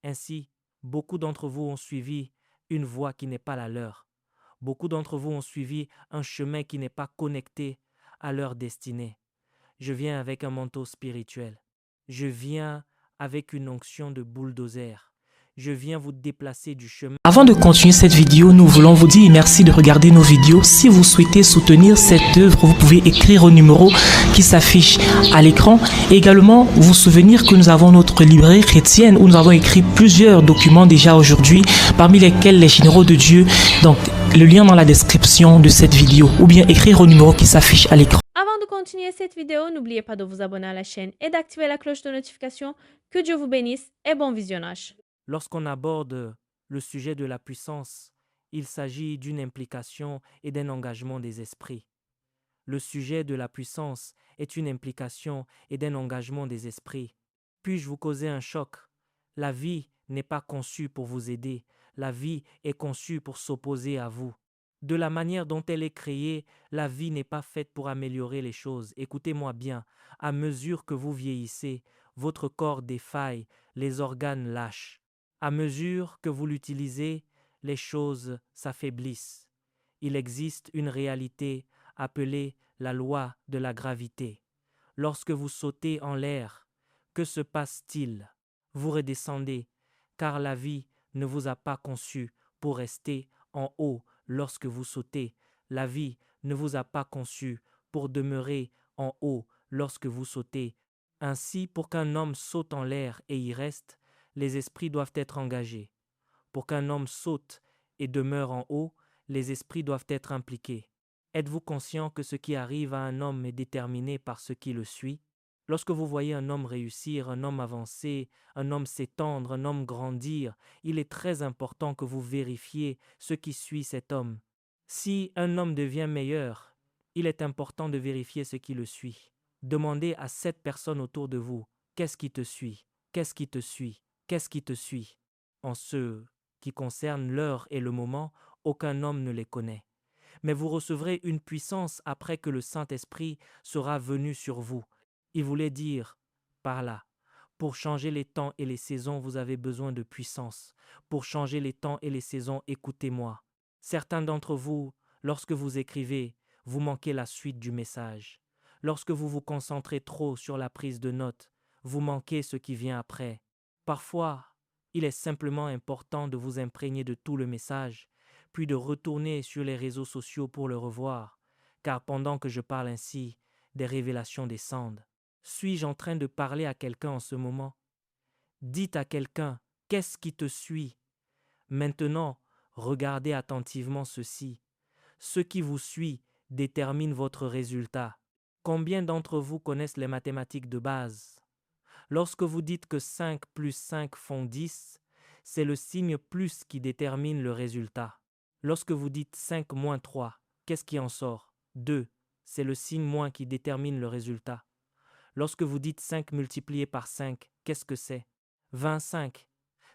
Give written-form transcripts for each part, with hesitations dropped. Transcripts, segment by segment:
Ainsi, beaucoup d'entre vous ont suivi une voie qui n'est pas la leur. Beaucoup d'entre vous ont suivi un chemin qui n'est pas connecté à leur destinée. Je viens avec un manteau spirituel. Je viens avec une onction de bulldozer. Je viens vous déplacer du chemin. Avant de continuer cette vidéo, nous voulons vous dire merci de regarder nos vidéos. Si vous souhaitez soutenir cette œuvre, vous pouvez écrire au numéro qui s'affiche à l'écran. Et également, vous souvenir que nous avons notre librairie chrétienne où nous avons écrit plusieurs documents déjà aujourd'hui, parmi lesquels les généraux de Dieu. Donc, le lien dans la description de cette vidéo ou bien écrire au numéro qui s'affiche à l'écran. Avant de continuer cette vidéo, n'oubliez pas de vous abonner à la chaîne et d'activer la cloche de notification. Que Dieu vous bénisse et bon visionnage. Lorsqu'on aborde le sujet de la puissance, il s'agit d'une implication et d'un engagement des esprits. Le sujet de la puissance est une implication et d'un engagement des esprits. Puis-je vous causer un choc? La vie n'est pas conçue pour vous aider. La vie est conçue pour s'opposer à vous. De la manière dont elle est créée, la vie n'est pas faite pour améliorer les choses. Écoutez-moi bien, à mesure que vous vieillissez, votre corps défaille, les organes lâchent. À mesure que vous l'utilisez, les choses s'affaiblissent. Il existe une réalité appelée la loi de la gravité. Lorsque vous sautez en l'air, que se passe-t-il? Vous redescendez, car la vie ne vous a pas conçu pour rester en haut lorsque vous sautez. La vie ne vous a pas conçu pour demeurer en haut lorsque vous sautez. Ainsi, pour qu'un homme saute en l'air et y reste, les esprits doivent être engagés. Pour qu'un homme saute et demeure en haut, les esprits doivent être impliqués. Êtes-vous conscient que ce qui arrive à un homme est déterminé par ce qui le suit? Lorsque vous voyez un homme réussir, un homme avancer, un homme s'étendre, un homme grandir, il est très important que vous vérifiez ce qui suit cet homme. Si un homme devient meilleur, il est important de vérifier ce qui le suit. Demandez à 7 personnes autour de vous, qu'est-ce qui te suit? Qu'est-ce qui te suit? Qu'est-ce qui te suit? En ce qui concerne l'heure et le moment, aucun homme ne les connaît. Mais vous recevrez une puissance après que le Saint-Esprit sera venu sur vous. Il voulait dire par là, pour changer les temps et les saisons, vous avez besoin de puissance. Pour changer les temps et les saisons, écoutez-moi. Certains d'entre vous, lorsque vous écrivez, vous manquez la suite du message. Lorsque vous vous concentrez trop sur la prise de notes, vous manquez ce qui vient après. Parfois, il est simplement important de vous imprégner de tout le message, puis de retourner sur les réseaux sociaux pour le revoir, car pendant que je parle ainsi, des révélations descendent. Suis-je en train de parler à quelqu'un en ce moment? Dites à quelqu'un, qu'est-ce qui te suit? Maintenant, regardez attentivement ceci. Ce qui vous suit détermine votre résultat. Combien d'entre vous connaissent les mathématiques de base? Lorsque vous dites que 5 plus 5 font 10, c'est le signe plus qui détermine le résultat. Lorsque vous dites 5 moins 3, qu'est-ce qui en sort? 2, c'est le signe moins qui détermine le résultat. Lorsque vous dites 5 multiplié par 5, qu'est-ce que c'est? 25.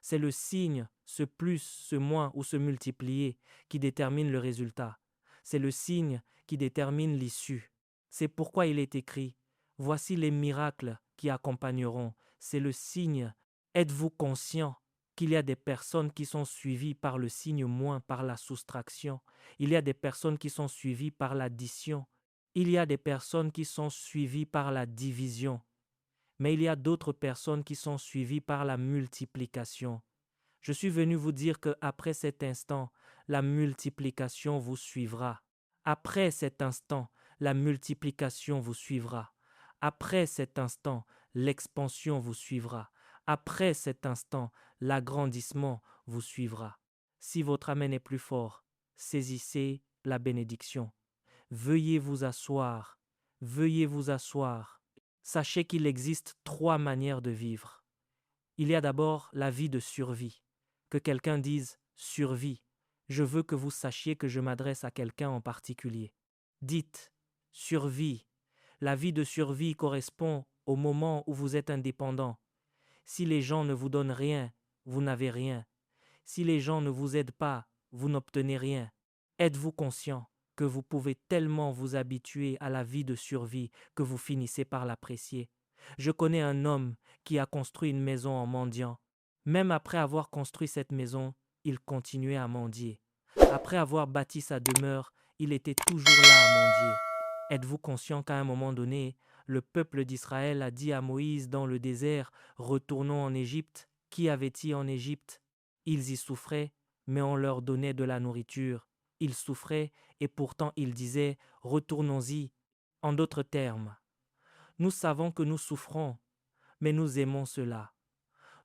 C'est le signe, ce plus, ce moins ou ce multiplié qui détermine le résultat. C'est le signe qui détermine l'issue. C'est pourquoi il est écrit, voici les miracles qui accompagneront. C'est le signe. Êtes-vous conscient qu'il y a des personnes qui sont suivies par le signe moins, par la soustraction? Il y a des personnes qui sont suivies par l'addition. Il y a des personnes qui sont suivies par la division, mais il y a d'autres personnes qui sont suivies par la multiplication. Je suis venu vous dire qu'après cet instant, la multiplication vous suivra. Après cet instant, la multiplication vous suivra. Après cet instant, l'expansion vous suivra. Après cet instant, l'agrandissement vous suivra. Si votre amen est plus fort, saisissez la bénédiction. Veuillez vous asseoir, veuillez vous asseoir. Sachez qu'il existe 3 manières de vivre. Il y a d'abord la vie de survie. Que quelqu'un dise survie. Je veux que vous sachiez que je m'adresse à quelqu'un en particulier. Dites survie. La vie de survie correspond au moment où vous êtes indépendant. Si les gens ne vous donnent rien, vous n'avez rien. Si les gens ne vous aident pas, vous n'obtenez rien. Êtes-vous conscient que vous pouvez tellement vous habituer à la vie de survie que vous finissez par l'apprécier? Je connais un homme qui a construit une maison en mendiant. Même après avoir construit cette maison, il continuait à mendier. Après avoir bâti sa demeure, il était toujours là à mendier. Êtes-vous conscient qu'à un moment donné, le peuple d'Israël a dit à Moïse dans le désert, « Retournons en Égypte ». Qu'y avait-il en Égypte? Ils y souffraient, mais on leur donnait de la nourriture. Ils souffraient, et pourtant ils disaient, « Retournons-y ». En d'autres termes, nous savons que nous souffrons, mais nous aimons cela.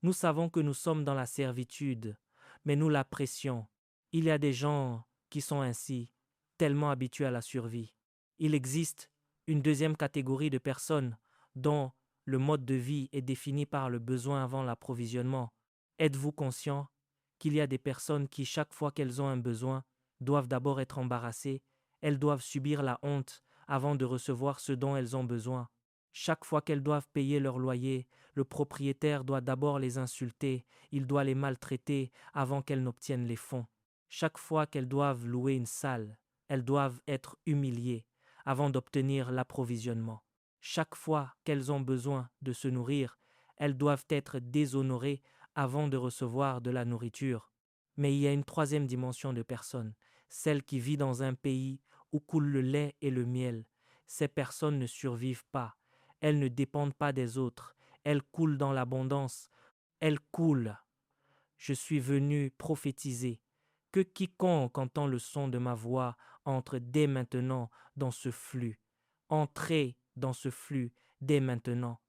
Nous savons que nous sommes dans la servitude, mais nous l'apprécions. Il y a des gens qui sont ainsi, tellement habitués à la survie. Il existe une deuxième catégorie de personnes dont le mode de vie est défini par le besoin avant l'approvisionnement. Êtes-vous conscient qu'il y a des personnes qui, chaque fois qu'elles ont un besoin, doivent d'abord être embarrassées, elles doivent subir la honte avant de recevoir ce dont elles ont besoin. Chaque fois qu'elles doivent payer leur loyer, le propriétaire doit d'abord les insulter, il doit les maltraiter avant qu'elles n'obtiennent les fonds. Chaque fois qu'elles doivent louer une salle, elles doivent être humiliées avant d'obtenir l'approvisionnement. Chaque fois qu'elles ont besoin de se nourrir, elles doivent être déshonorées avant de recevoir de la nourriture. Mais il y a une troisième dimension de personnes, celle qui vit dans un pays où coule le lait et le miel. Ces personnes ne survivent pas. Elles ne dépendent pas des autres. Elles coulent dans l'abondance. Elles coulent. Je suis venu prophétiser que quiconque entend le son de ma voix entre dès maintenant dans ce flux. Entrez dans ce flux dès maintenant.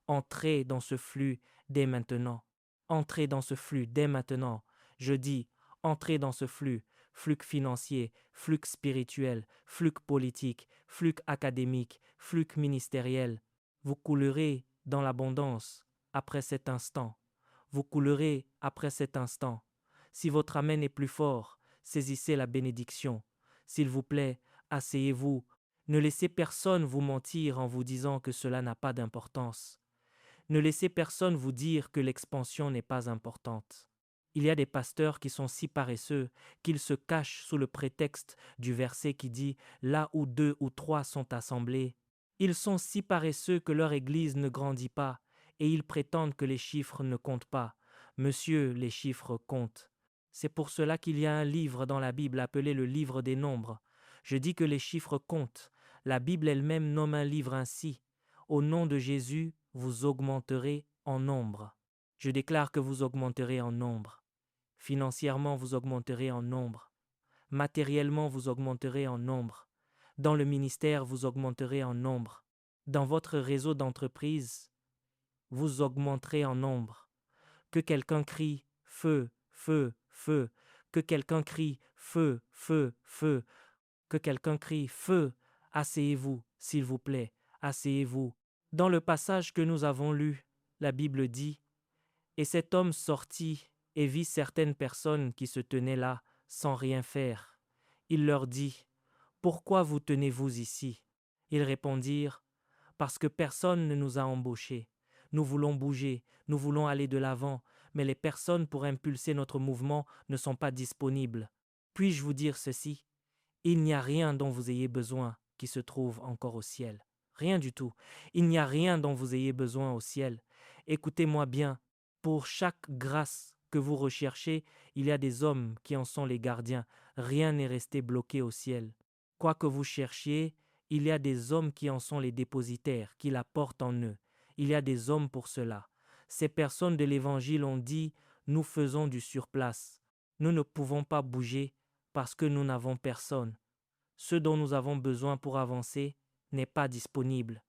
Entrez dans ce flux dès maintenant. Entrez dans ce flux dès maintenant. Je dis, entrez dans ce flux. Flux financier, flux spirituel, flux politique, flux académique, flux ministériel. Vous coulerez dans l'abondance après cet instant. Vous coulerez après cet instant. Si votre amen est plus fort, saisissez la bénédiction. S'il vous plaît, asseyez-vous. Ne laissez personne vous mentir en vous disant que cela n'a pas d'importance. Ne laissez personne vous dire que l'expansion n'est pas importante. Il y a des pasteurs qui sont si paresseux qu'ils se cachent sous le prétexte du verset qui dit « Là où 2 ou 3 sont assemblés ». Ils sont si paresseux que leur église ne grandit pas et ils prétendent que les chiffres ne comptent pas. Monsieur, les chiffres comptent. C'est pour cela qu'il y a un livre dans la Bible appelé le livre des nombres. Je dis que les chiffres comptent. La Bible elle-même nomme un livre ainsi. Au nom de Jésus, vous augmenterez en nombre. Je déclare que vous augmenterez en nombre. Financièrement, vous augmenterez en nombre. Matériellement, vous augmenterez en nombre. Dans le ministère, vous augmenterez en nombre. Dans votre réseau d'entreprise, vous augmenterez en nombre. Que quelqu'un crie « feu, feu, feu », que quelqu'un crie « feu, feu, feu », que quelqu'un crie « feu », asseyez-vous, s'il vous plaît, asseyez-vous. Dans le passage que nous avons lu, la Bible dit « Et cet homme sortit et vit certaines personnes qui se tenaient là sans rien faire. Il leur dit « Pourquoi vous tenez-vous ici ?» Ils répondirent « Parce que personne ne nous a embauchés. Nous voulons bouger, nous voulons aller de l'avant, mais les personnes pour impulser notre mouvement ne sont pas disponibles. Puis-je vous dire ceci? Il n'y a rien dont vous ayez besoin qui se trouve encore au ciel. Rien du tout. Il n'y a rien dont vous ayez besoin au ciel. Écoutez-moi bien. Pour chaque grâce que vous recherchez, il y a des hommes qui en sont les gardiens. Rien n'est resté bloqué au ciel. Quoi que vous cherchiez, il y a des hommes qui en sont les dépositaires, qui la portent en eux. Il y a des hommes pour cela. Ces personnes de l'Évangile ont dit « Nous faisons du surplace. Nous ne pouvons pas bouger parce que nous n'avons personne. Ce dont nous avons besoin pour avancer n'est pas disponible.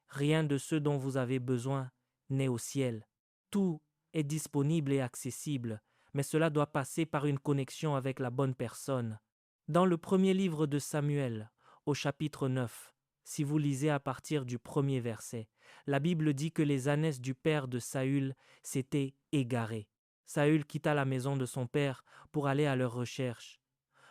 Rien de ce dont vous avez besoin n'est au ciel. Tout est disponible et accessible, mais cela doit passer par une connexion avec la bonne personne. Dans le premier livre de Samuel, au chapitre 9, si vous lisez à partir du premier verset, la Bible dit que les ânesses du père de Saül s'étaient égarées. Saül quitta la maison de son père pour aller à leur recherche.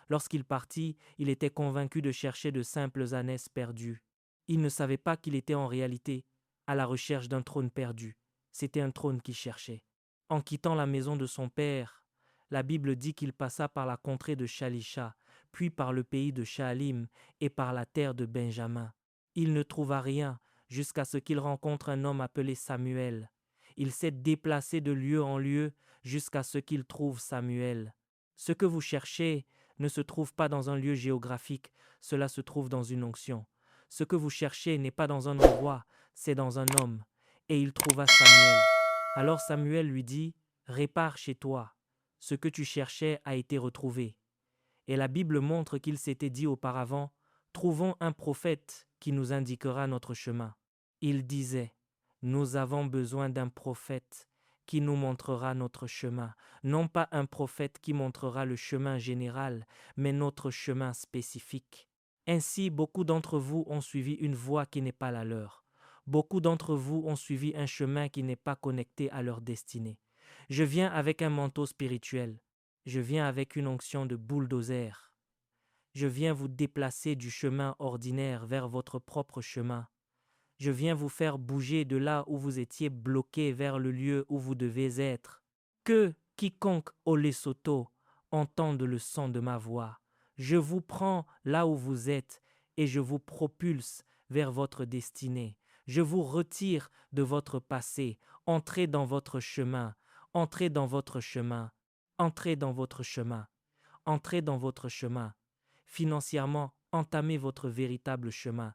Lorsqu'il partit, il était convaincu de chercher de simples ânesses perdues. Il ne savait pas qu'il était en réalité à la recherche d'un trône perdu. C'était un trône qu'il cherchait. En quittant la maison de son père, la Bible dit qu'il passa par la contrée de Shalisha, puis par le pays de Shaalim et par la terre de Benjamin. Il ne trouva rien jusqu'à ce qu'il rencontre un homme appelé Samuel. Il s'est déplacé de lieu en lieu jusqu'à ce qu'il trouve Samuel. Ce que vous cherchez ne se trouve pas dans un lieu géographique, cela se trouve dans une onction. Ce que vous cherchez n'est pas dans un endroit, c'est dans un homme. Et il trouva Samuel. Alors Samuel lui dit, « Répare chez toi. Ce que tu cherchais a été retrouvé. » Et la Bible montre qu'il s'était dit auparavant, « Trouvons un prophète qui nous indiquera notre chemin. » Il disait, « Nous avons besoin d'un prophète qui nous montrera notre chemin, non pas un prophète qui montrera le chemin général, mais notre chemin spécifique. » Ainsi, beaucoup d'entre vous ont suivi une voie qui n'est pas la leur. Beaucoup d'entre vous ont suivi un chemin qui n'est pas connecté à leur destinée. Je viens avec un manteau spirituel. Je viens avec une onction de bulldozer. Je viens vous déplacer du chemin ordinaire vers votre propre chemin. Je viens vous faire bouger de là où vous étiez bloqué vers le lieu où vous devez être. Que quiconque au Lesotho entende le son de ma voix. Je vous prends là où vous êtes et je vous propulse vers votre destinée. Je vous retire de votre passé. Entrez dans votre chemin. Entrez dans votre chemin. Entrez dans votre chemin. Entrez dans votre chemin. Financièrement, entamez votre véritable chemin.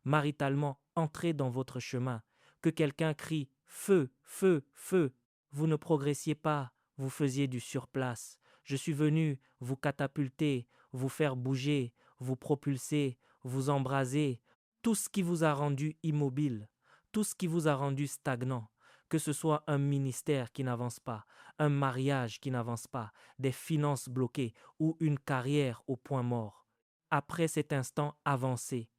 Maritalement, entrez dans votre chemin. Que quelqu'un crie « Feu, feu, feu !» Vous ne progressiez pas, vous faisiez du surplace. Je suis venu vous catapulter, vous faire bouger, vous propulser, vous embraser. Tout ce qui vous a rendu immobile, tout ce qui vous a rendu stagnant, que ce soit un ministère qui n'avance pas, un mariage qui n'avance pas, des finances bloquées ou une carrière au point mort. Après cet instant, avancez.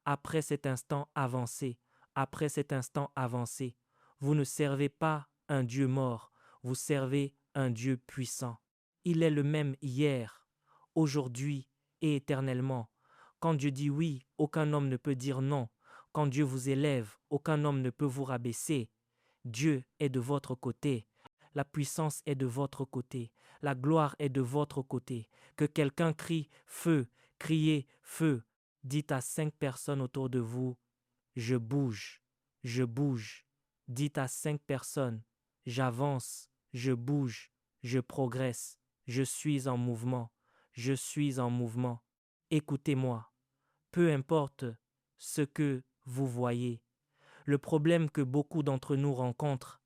Après cet instant, avancez. Après cet instant, avancez. Vous ne servez pas un Dieu mort, vous servez un Dieu puissant. Il est le même hier, aujourd'hui et éternellement. Quand Dieu dit oui, aucun homme ne peut dire non. Quand Dieu vous élève, aucun homme ne peut vous rabaisser. Dieu est de votre côté. La puissance est de votre côté. La gloire est de votre côté. Que quelqu'un crie « Feu !» Criez « Feu !» Dites à 5 personnes autour de vous « Je bouge, je bouge ». Dites à 5 personnes « J'avance, je bouge, je progresse, je suis en mouvement, je suis en mouvement ». Écoutez-moi, peu importe ce que vous voyez. Le problème que beaucoup d'entre nous rencontrent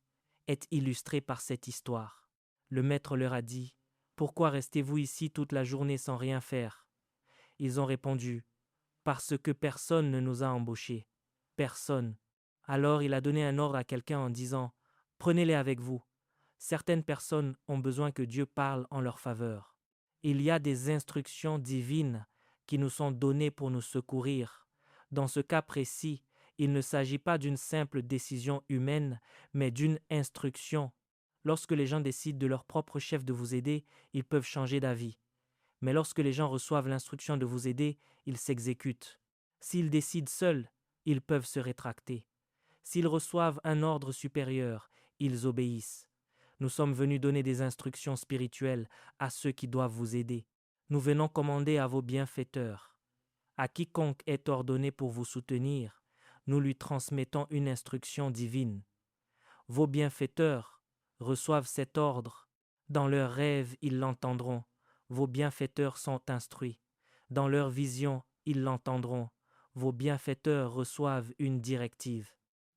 est illustré par cette histoire. Le maître leur a dit « Pourquoi restez-vous ici toute la journée sans rien faire ?» Ils ont répondu « Parce que personne ne nous a embauchés. Personne. » Alors il a donné un ordre à quelqu'un en disant « Prenez-les avec vous. Certaines personnes ont besoin que Dieu parle en leur faveur. Il y a des instructions divines qui nous sont données pour nous secourir. Dans ce cas précis, il ne s'agit pas d'une simple décision humaine, mais d'une instruction. Lorsque les gens décident de leur propre chef de vous aider, ils peuvent changer d'avis. Mais lorsque les gens reçoivent l'instruction de vous aider, ils s'exécutent. S'ils décident seuls, ils peuvent se rétracter. S'ils reçoivent un ordre supérieur, ils obéissent. Nous sommes venus donner des instructions spirituelles à ceux qui doivent vous aider. Nous venons commander à vos bienfaiteurs. À quiconque est ordonné pour vous soutenir, nous lui transmettons une instruction divine. Vos bienfaiteurs reçoivent cet ordre. Dans leurs rêves, ils l'entendront. Vos bienfaiteurs sont instruits. Dans leur vision, ils l'entendront. Vos bienfaiteurs reçoivent une directive.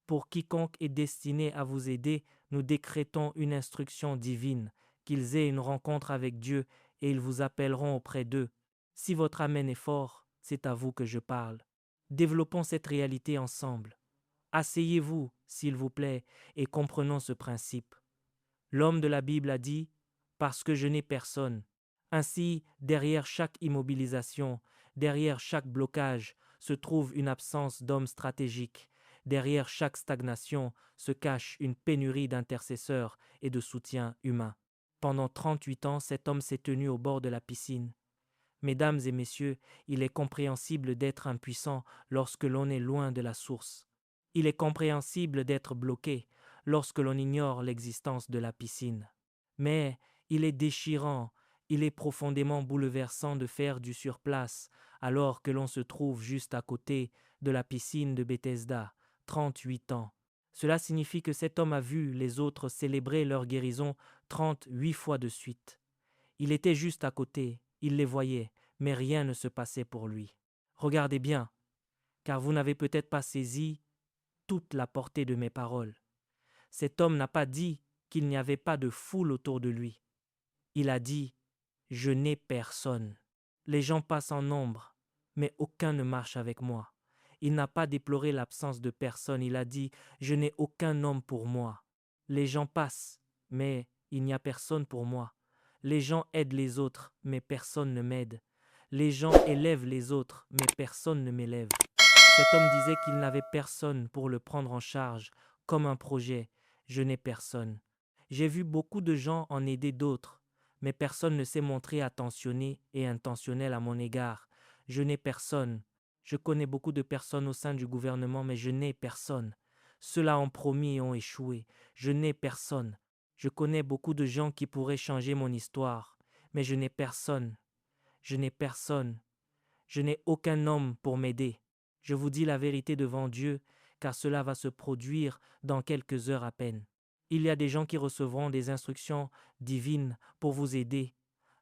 Pour quiconque est destiné à vous aider, nous décrétons une instruction divine, qu'ils aient une rencontre avec Dieu et ils vous appelleront auprès d'eux. Si votre amen est fort, c'est à vous que je parle. Développons cette réalité ensemble. Asseyez-vous, s'il vous plaît, et comprenons ce principe. L'homme de la Bible a dit « Parce que je n'ai personne ». Ainsi, derrière chaque immobilisation, derrière chaque blocage, se trouve une absence d'homme stratégique. Derrière chaque stagnation se cache une pénurie d'intercesseurs et de soutien humain. Pendant 38 ans, cet homme s'est tenu au bord de la piscine. Mesdames et messieurs, il est compréhensible d'être impuissant lorsque l'on est loin de la source. Il est compréhensible d'être bloqué lorsque l'on ignore l'existence de la piscine. Mais il est déchirant, il est profondément bouleversant de faire du surplace alors que l'on se trouve juste à côté de la piscine de Bethesda, 38 ans. Cela signifie que cet homme a vu les autres célébrer leur guérison 38 fois de suite. Il était juste à côté, il les voyait, mais rien ne se passait pour lui. Regardez bien, car vous n'avez peut-être pas saisi toute la portée de mes paroles. Cet homme n'a pas dit qu'il n'y avait pas de foule autour de lui. Il a dit « Je n'ai personne ». Les gens passent en nombre, mais aucun ne marche avec moi. Il n'a pas déploré l'absence de personne, il a dit « Je n'ai aucun homme pour moi ». Les gens passent, mais il n'y a personne pour moi. Les gens aident les autres, mais personne ne m'aide. Les gens élèvent les autres, mais personne ne m'élève. Cet homme disait qu'il n'avait personne pour le prendre en charge, comme un projet. Je n'ai personne. J'ai vu beaucoup de gens en aider d'autres, mais personne ne s'est montré attentionné et intentionnel à mon égard. Je n'ai personne. Je connais beaucoup de personnes au sein du gouvernement, mais je n'ai personne. Ceux-là ont promis et ont échoué. Je n'ai personne. Je connais beaucoup de gens qui pourraient changer mon histoire, mais je n'ai personne. Je n'ai personne. Je n'ai aucun homme pour m'aider. Je vous dis la vérité devant Dieu, car cela va se produire dans quelques heures à peine. Il y a des gens qui recevront des instructions divines pour vous aider,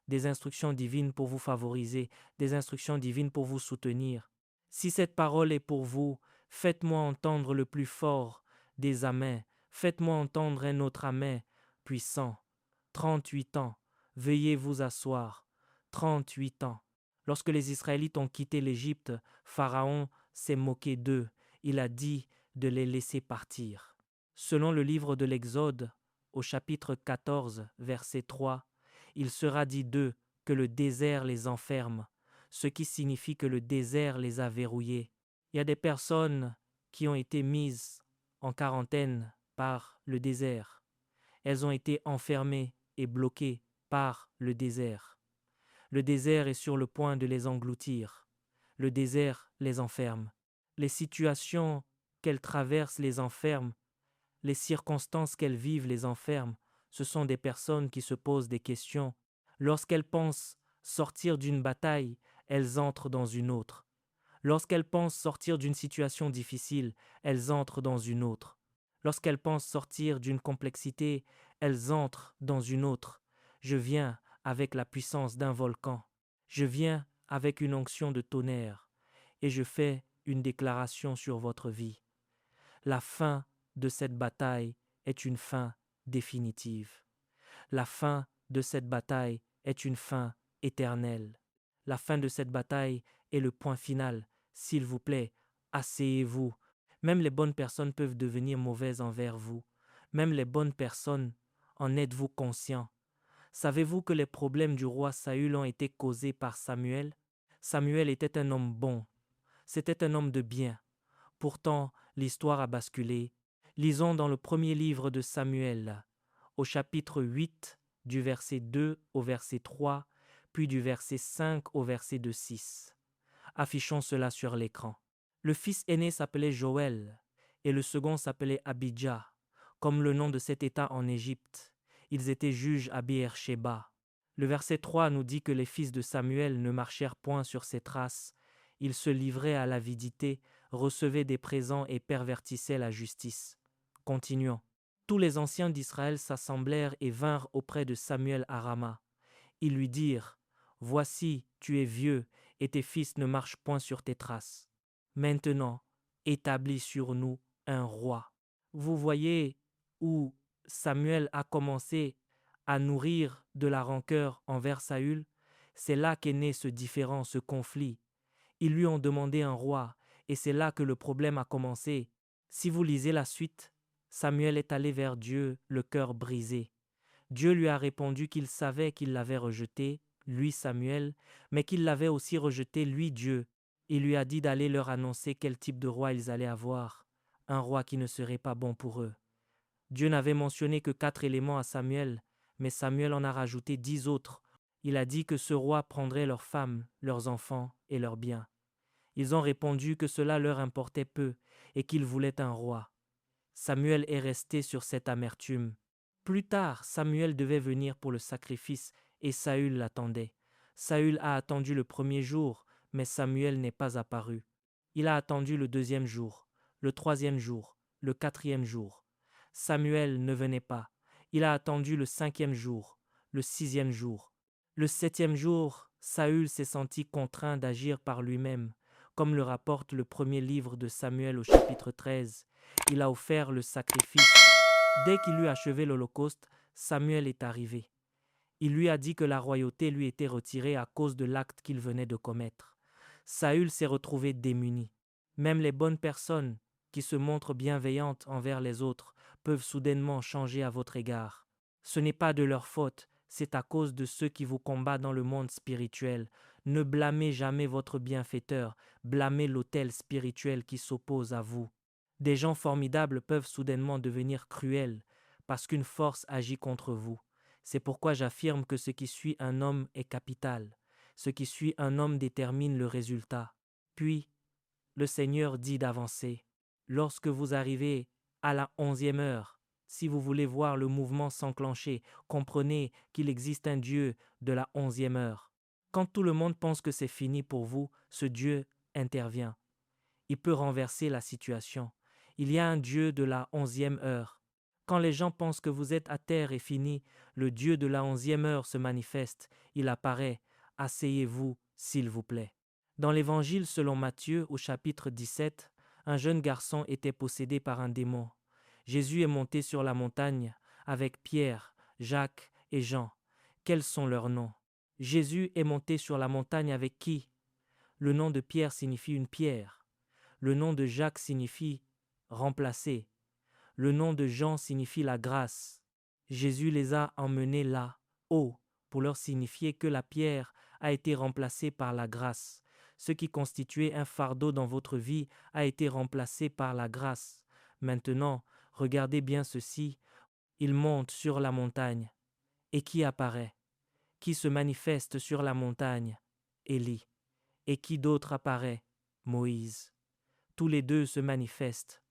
des instructions divines pour vous favoriser, des instructions divines pour vous soutenir. Si cette parole est pour vous, faites-moi entendre le plus fort des amens. Faites-moi entendre un autre amen puissant. 38 ans. Veuillez vous asseoir. 38 ans. Lorsque les Israélites ont quitté l'Égypte, Pharaon s'est moqué d'eux. Il a dit de les laisser partir. Selon le livre de l'Exode, au chapitre 14, verset 3, il sera dit d'eux que le désert les enferme, ce qui signifie que le désert les a verrouillés. Il y a des personnes qui ont été mises en quarantaine par le désert. Elles ont été enfermées et bloquées par le désert. Le désert est sur le point de les engloutir. Le désert les enferme. Les situations qu'elles traversent les enferment. Les circonstances qu'elles vivent les enferment. Ce sont des personnes qui se posent des questions. Lorsqu'elles pensent sortir d'une bataille, elles entrent dans une autre. Lorsqu'elles pensent sortir d'une situation difficile, elles entrent dans une autre. Lorsqu'elles pensent sortir d'une complexité, elles entrent dans une autre. Je viens avec la puissance d'un volcan. Je viens avec une onction de tonnerre et je fais une déclaration sur votre vie. La fin de cette bataille est une fin définitive. La fin de cette bataille est une fin éternelle. La fin de cette bataille est le point final. S'il vous plaît, asseyez-vous. Même les bonnes personnes peuvent devenir mauvaises envers vous. Même les bonnes personnes, en êtes-vous conscient? Savez-vous que les problèmes du roi Saül ont été causés par Samuel? Samuel était un homme bon. C'était un homme de bien. Pourtant, l'histoire a basculé. Lisons dans le premier livre de Samuel, au chapitre 8, du verset 2 au verset 3, puis du verset 5 au verset 6. Affichons cela sur l'écran. Le fils aîné s'appelait Joël, et le second s'appelait Abijah, comme le nom de cet État en Égypte. Ils étaient juges à Beer-Sheba. Le verset 3 nous dit que les fils de Samuel ne marchèrent point sur ses traces. Ils se livraient à l'avidité, recevaient des présents et pervertissaient la justice. Continuons. Tous les anciens d'Israël s'assemblèrent et vinrent auprès de Samuel à Rama. Ils lui dirent « Voici, tu es vieux, et tes fils ne marchent point sur tes traces. Maintenant, établis sur nous un roi. » Vous voyez où Samuel a commencé à nourrir de la rancœur envers Saül. C'est là qu'est né ce différend, ce conflit. Ils lui ont demandé un roi, et c'est là que le problème a commencé. Si vous lisez la suite, Samuel est allé vers Dieu, le cœur brisé. Dieu lui a répondu qu'il savait qu'il l'avait rejeté, lui Samuel, mais qu'il l'avait aussi rejeté, lui Dieu. Il lui a dit d'aller leur annoncer quel type de roi ils allaient avoir, un roi qui ne serait pas bon pour eux. Dieu n'avait mentionné que 4 éléments à Samuel, mais Samuel en a rajouté 10 autres. Il a dit que ce roi prendrait leurs femmes, leurs enfants et leurs biens. Ils ont répondu que cela leur importait peu et qu'ils voulaient un roi. Samuel est resté sur cette amertume. Plus tard, Samuel devait venir pour le sacrifice et Saül l'attendait. Saül a attendu le premier jour, mais Samuel n'est pas apparu. Il a attendu le deuxième jour, le troisième jour, le 4e jour. Samuel ne venait pas. Il a attendu le 5e jour, le 6e jour. Le 7e jour, Saül s'est senti contraint d'agir par lui-même. Comme le rapporte le premier livre de Samuel au chapitre 13, il a offert le sacrifice. Dès qu'il eut achevé l'Holocauste, Samuel est arrivé. Il lui a dit que la royauté lui était retirée à cause de l'acte qu'il venait de commettre. Saül s'est retrouvé démuni. Même les bonnes personnes qui se montrent bienveillantes envers les autres peuvent soudainement changer à votre égard. Ce n'est pas de leur faute, c'est à cause de ceux qui vous combattent dans le monde spirituel. Ne blâmez jamais votre bienfaiteur, blâmez l'autel spirituel qui s'oppose à vous. Des gens formidables peuvent soudainement devenir cruels parce qu'une force agit contre vous. C'est pourquoi j'affirme que ce qui suit un homme est capital. Ce qui suit un homme détermine le résultat. Puis, le Seigneur dit d'avancer. Lorsque vous arrivez à la 11e heure, si vous voulez voir le mouvement s'enclencher, comprenez qu'il existe un Dieu de la 11e heure. Quand tout le monde pense que c'est fini pour vous, ce Dieu intervient. Il peut renverser la situation. Il y a un Dieu de la 11e heure. Quand les gens pensent que vous êtes à terre et fini, le Dieu de la 11e heure se manifeste. Il apparaît. Asseyez-vous, s'il vous plaît. Dans l'Évangile selon Matthieu, au chapitre 17, un jeune garçon était possédé par un démon. Jésus est monté sur la montagne avec Pierre, Jacques et Jean. Quels sont leurs noms? Jésus est monté sur la montagne avec qui? Le nom de Pierre signifie une pierre. Le nom de Jacques signifie remplacer. Le nom de Jean signifie la grâce. Jésus les a emmenés là-haut pour leur signifier que la pierre a été remplacée par la grâce. Ce qui constituait un fardeau dans votre vie a été remplacé par la grâce. Maintenant, regardez bien ceci. Il monte sur la montagne. Et qui apparaît? Qui se manifeste sur la montagne? Élie. Et qui d'autre apparaît? Moïse. Tous les deux se manifestent.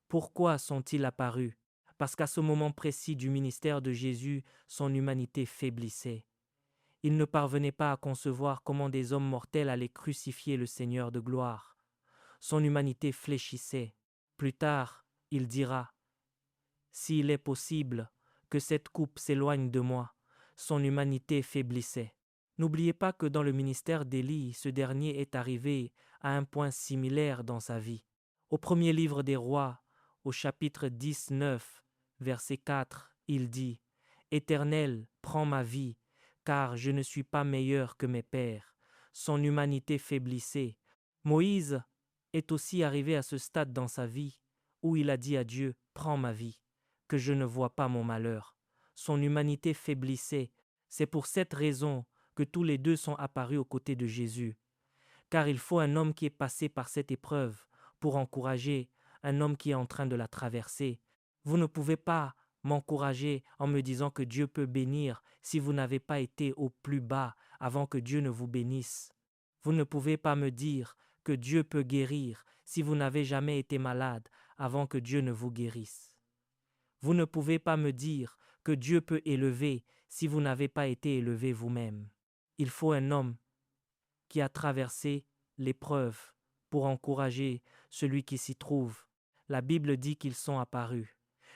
Pourquoi sont-ils apparus? Parce qu'à ce moment précis du ministère de Jésus, son humanité faiblissait. Il ne parvenait pas à concevoir comment des hommes mortels allaient crucifier le Seigneur de gloire. Son humanité fléchissait. Plus tard, il dira « S'il est possible que cette coupe s'éloigne de moi », son humanité faiblissait. N'oubliez pas que dans le ministère d'Élie, ce dernier est arrivé à un point similaire dans sa vie. Au premier livre des rois, au chapitre 19, verset 4, il dit « Éternel, prends ma vie, car je ne suis pas meilleur que mes pères. » Son humanité faiblissait. Moïse est aussi arrivé à ce stade dans sa vie où il a dit à Dieu « Prends ma vie, que je ne vois pas mon malheur. » Son humanité faiblissait. C'est pour cette raison que tous les deux sont apparus aux côtés de Jésus. Car il faut un homme qui est passé par cette épreuve pour encourager un homme qui est en train de la traverser. Vous ne pouvez pas m'encourager en me disant que Dieu peut bénir si vous n'avez pas été au plus bas avant que Dieu ne vous bénisse. Vous ne pouvez pas me dire que Dieu peut guérir si vous n'avez jamais été malade avant que Dieu ne vous guérisse. Vous ne pouvez pas me dire que Dieu peut élever si vous n'avez pas été élevé vous-même. Il faut un homme qui a traversé l'épreuve pour encourager celui qui s'y trouve. La Bible dit qu'ils sont apparus.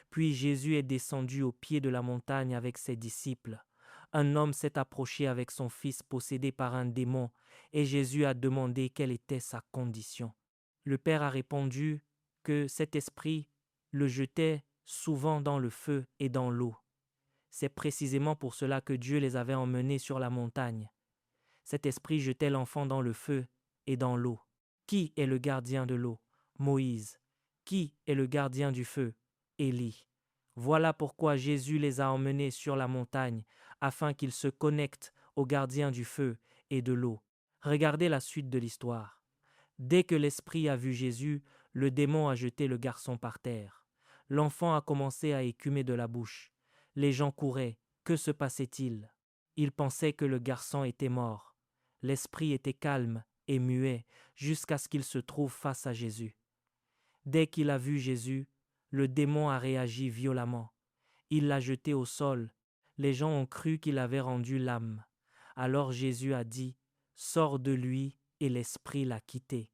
Puis Jésus est descendu au pied de la montagne avec ses disciples. Un homme s'est approché avec son fils possédé par un démon et Jésus a demandé quelle était sa condition. Le Père a répondu que cet esprit le jetait souvent dans le feu et dans l'eau. C'est précisément pour cela que Dieu les avait emmenés sur la montagne. Cet esprit jetait l'enfant dans le feu et dans l'eau. Qui est le gardien de l'eau? Moïse. Qui est le gardien du feu? Élie. Voilà pourquoi Jésus les a emmenés sur la montagne, afin qu'ils se connectent au gardien du feu et de l'eau. Regardez la suite de l'histoire. Dès que l'esprit a vu Jésus, le démon a jeté le garçon par terre. L'enfant a commencé à écumer de la bouche. Les gens couraient. Que se passait-il? Ils pensaient que le garçon était mort. L'esprit était calme et muet jusqu'à ce qu'il se trouve face à Jésus. Dès qu'il a vu Jésus, le démon a réagi violemment. Il l'a jeté au sol. Les gens ont cru qu'il avait rendu l'âme. Alors Jésus a dit « Sors de lui » et l'esprit l'a quitté.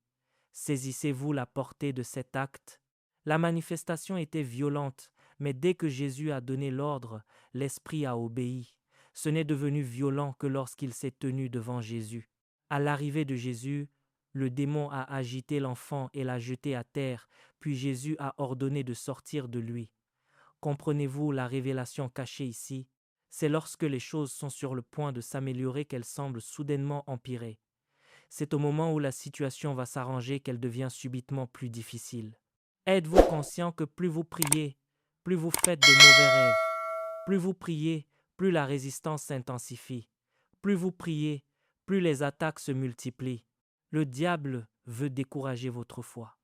Saisissez-vous la portée de cet acte? La manifestation était violente, mais dès que Jésus a donné l'ordre, l'Esprit a obéi. Ce n'est devenu violent que lorsqu'il s'est tenu devant Jésus. À l'arrivée de Jésus, le démon a agité l'enfant et l'a jeté à terre, puis Jésus a ordonné de sortir de lui. Comprenez-vous la révélation cachée ici? C'est lorsque les choses sont sur le point de s'améliorer qu'elles semblent soudainement empirer. C'est au moment où la situation va s'arranger qu'elle devient subitement plus difficile. Êtes-vous conscient que plus vous priez, plus vous faites de mauvais rêves? Plus vous priez, plus la résistance s'intensifie. Plus vous priez, plus les attaques se multiplient. Le diable veut décourager votre foi.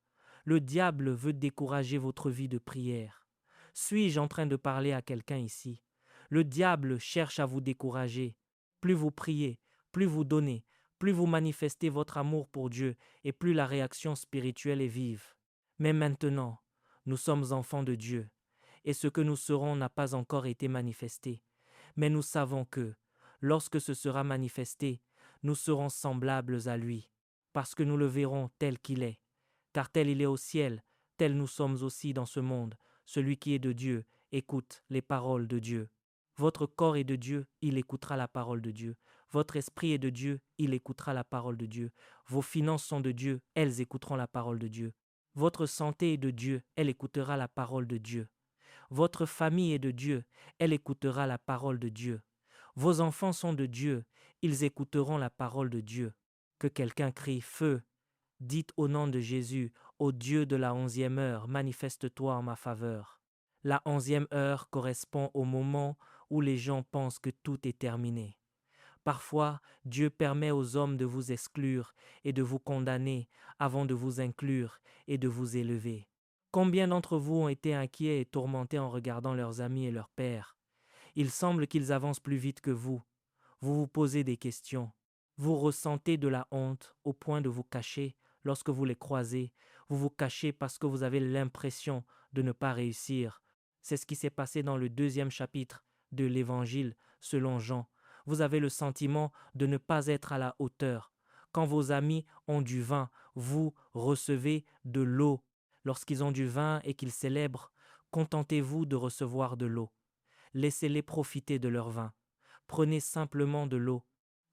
Le diable veut décourager votre vie de prière. Suis-je en train de parler à quelqu'un ici? Le diable cherche à vous décourager. Plus vous priez, plus vous donnez, plus vous manifestez votre amour pour Dieu et plus la réaction spirituelle est vive. Mais maintenant, nous sommes enfants de Dieu et ce que nous serons n'a pas encore été manifesté. Mais nous savons que, lorsque ce sera manifesté, nous serons semblables à lui, parce que nous le verrons tel qu'il est. Car tel il est au ciel, tel nous sommes aussi dans ce monde. Celui qui est de Dieu écoute les paroles de Dieu. Votre corps est de Dieu, il écoutera la parole de Dieu. Votre esprit est de Dieu, il écoutera la parole de Dieu. Vos finances sont de Dieu, elles écouteront la parole de Dieu. Votre santé est de Dieu, elle écoutera la parole de Dieu. Votre famille est de Dieu, elle écoutera la parole de Dieu. Vos enfants sont de Dieu, ils écouteront la parole de Dieu. Que quelqu'un crie feu. Dites au nom de Jésus, ô Dieu de la 11e heure, manifeste-toi en ma faveur. La 11e heure correspond au moment où les gens pensent que tout est terminé. Parfois, Dieu permet aux hommes de vous exclure et de vous condamner avant de vous inclure et de vous élever. Combien d'entre vous ont été inquiets et tourmentés en regardant leurs amis et leurs pères? Il semble qu'ils avancent plus vite que vous. Vous vous posez des questions. Vous ressentez de la honte au point de vous cacher lorsque vous les croisez. Vous vous cachez parce que vous avez l'impression de ne pas réussir. C'est ce qui s'est passé dans le 2e chapitre de l'Évangile selon Jean. Vous avez le sentiment de ne pas être à la hauteur. Quand vos amis ont du vin, vous recevez de l'eau. Lorsqu'ils ont du vin et qu'ils célèbrent, contentez-vous de recevoir de l'eau. Laissez-les profiter de leur vin. Prenez simplement de l'eau,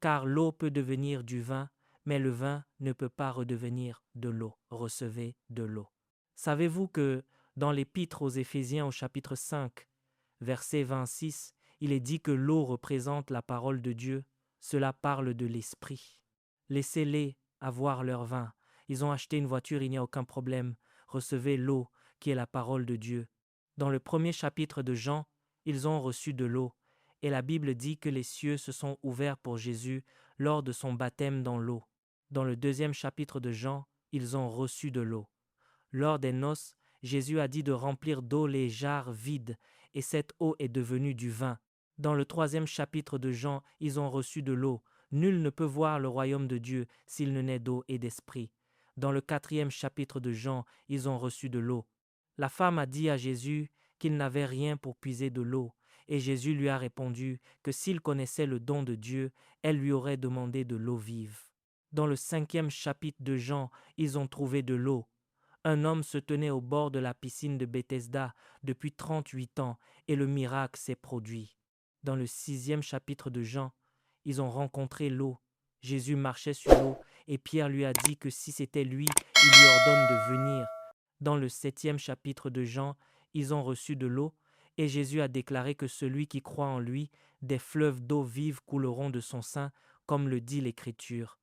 car l'eau peut devenir du vin, mais le vin ne peut pas redevenir de l'eau. Recevez de l'eau. Savez-vous que dans l'Épître aux Éphésiens au chapitre 5, verset 26, il est dit que l'eau représente la parole de Dieu. Cela parle de l'Esprit. Laissez-les avoir leur vin. Ils ont acheté une voiture, il n'y a aucun problème. Recevez l'eau qui est la parole de Dieu. Dans le 1er chapitre de Jean, ils ont reçu de l'eau. Et la Bible dit que les cieux se sont ouverts pour Jésus lors de son baptême dans l'eau. Dans le 2e chapitre de Jean, ils ont reçu de l'eau. Lors des noces, Jésus a dit de remplir d'eau les jarres vides, et cette eau est devenue du vin. Dans le 3e chapitre de Jean, ils ont reçu de l'eau. Nul ne peut voir le royaume de Dieu s'il ne naît d'eau et d'esprit. Dans le 4e chapitre de Jean, ils ont reçu de l'eau. La femme a dit à Jésus qu'il n'avait rien pour puiser de l'eau, et Jésus lui a répondu que s'il connaissait le don de Dieu, elle lui aurait demandé de l'eau vive. Dans le 5e chapitre de Jean, ils ont trouvé de l'eau. Un homme se tenait au bord de la piscine de Bethesda depuis 38 ans et le miracle s'est produit. Dans le 6e chapitre de Jean, ils ont rencontré l'eau. Jésus marchait sur l'eau et Pierre lui a dit que si c'était lui, il lui ordonne de venir. Dans le 7e chapitre de Jean, ils ont reçu de l'eau et Jésus a déclaré que celui qui croit en lui, des fleuves d'eau vive couleront de son sein, comme le dit l'Écriture.